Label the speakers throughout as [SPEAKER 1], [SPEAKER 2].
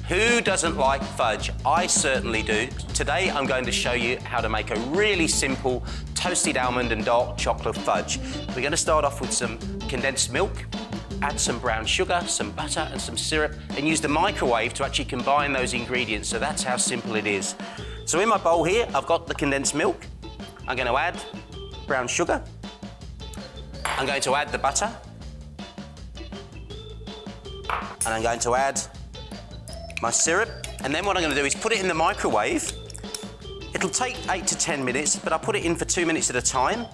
[SPEAKER 1] Who doesn't like fudge? I certainly do. Today I'm going to show you how to make a really simple toasted almond and dark chocolate fudge. We're going to start off with some condensed milk, add some brown sugar, some butter and some syrup, and use the microwave to actually combine those ingredients. So that's how simple it is. So in my bowl here, I've got the condensed milk. I'm going to add brown sugar. I'm going to add the butter. And I'm going to add my syrup. And then what I'm going to do is put it in the microwave. It'll take 8 to 10 minutes, but I'll put it in for 2 minutes at a time.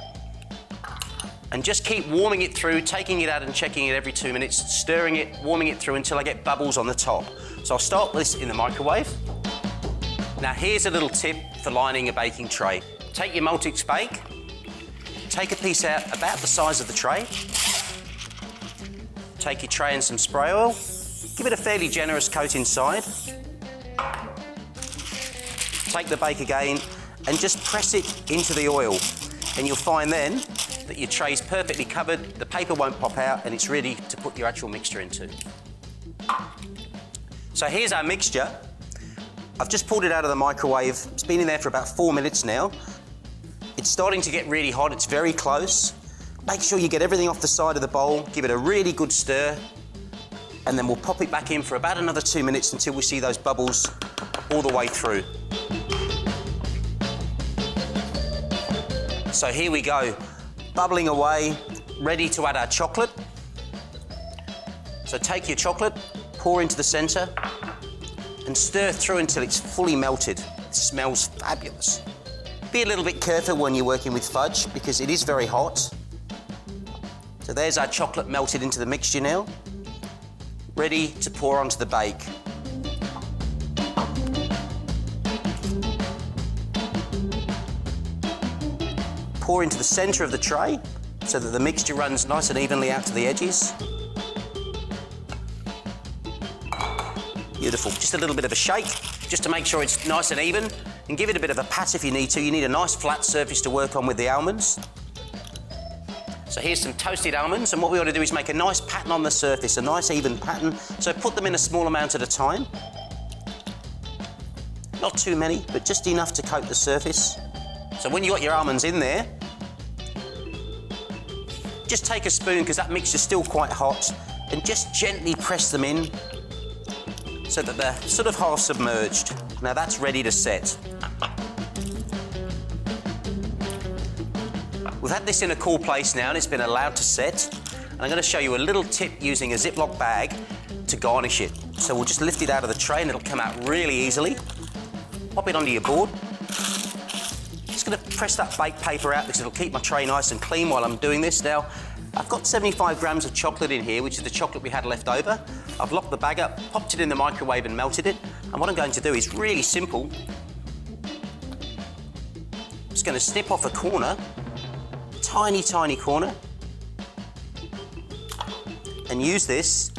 [SPEAKER 1] And just keep warming it through, taking it out and checking it every 2 minutes, stirring it, warming it through until I get bubbles on the top. So I'll start this in the microwave. Now here's a little tip for lining a baking tray. Take your Multix bake, take a piece out about the size of the tray, take your tray and some spray oil, give it a fairly generous coat inside, take the bake again and just press it into the oil, and you'll find then that your tray's perfectly covered, the paper won't pop out, and it's ready to put your actual mixture into. So here's our mixture. I've just pulled it out of the microwave. It's been in there for about 4 minutes now. It's starting to get really hot, it's very close. Make sure you get everything off the side of the bowl, give it a really good stir, and then we'll pop it back in for about another 2 minutes until we see those bubbles all the way through. So here we go, bubbling away, ready to add our chocolate. So take your chocolate, pour into the centre, and stir through until it's fully melted. It smells fabulous. Be a little bit careful when you're working with fudge because it is very hot. So there's our chocolate melted into the mixture now, ready to pour onto the bake. Pour into the centre of the tray so that the mixture runs nice and evenly out to the edges. Beautiful. Just a little bit of a shake, just to make sure it's nice and even, and give it a bit of a pat if you need to. You need a nice flat surface to work on with the almonds. So here's some toasted almonds, and what we want to do is make a nice pattern on the surface, a nice even pattern. So put them in a small amount at a time. Not too many, but just enough to coat the surface. So when you've got your almonds in there, just take a spoon, because that mixture's still quite hot, and just gently press them in so that they're sort of half submerged. Now that's ready to set. We've had this in a cool place now and it's been allowed to set. And I'm going to show you a little tip using a Ziploc bag to garnish it. So we'll just lift it out of the tray and it'll come out really easily. Pop it onto your board. Just going to press that baked paper out because it'll keep my tray nice and clean while I'm doing this. Now, I've got 75 grams of chocolate in here, which is the chocolate we had left over. I've locked the bag up, popped it in the microwave and melted it. And what I'm going to do is really simple. I'm just going to snip off a corner, tiny, tiny corner, and use this.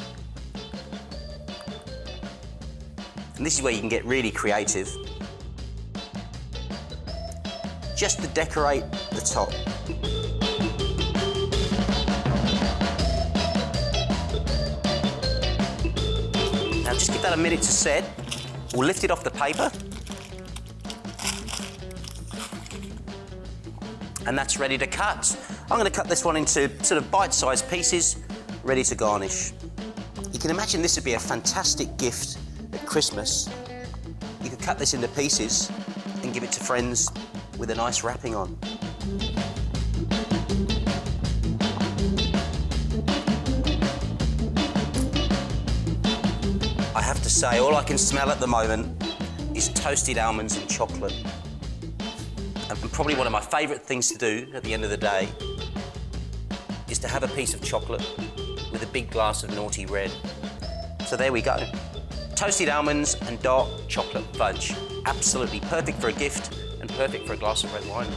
[SPEAKER 1] And this is where you can get really creative. Just to decorate the top. Now just give that a minute to set. We'll lift it off the paper. And that's ready to cut. I'm going to cut this one into sort of bite-sized pieces, ready to garnish. You can imagine this would be a fantastic gift at Christmas. You could cut this into pieces and give it to friends with a nice wrapping on. I have to say, all I can smell at the moment is toasted almonds and chocolate. And probably one of my favourite things to do at the end of the day is to have a piece of chocolate with a big glass of naughty red. So there we go. Toasted almonds and dark chocolate fudge. Absolutely perfect for a gift and perfect for a glass of red wine.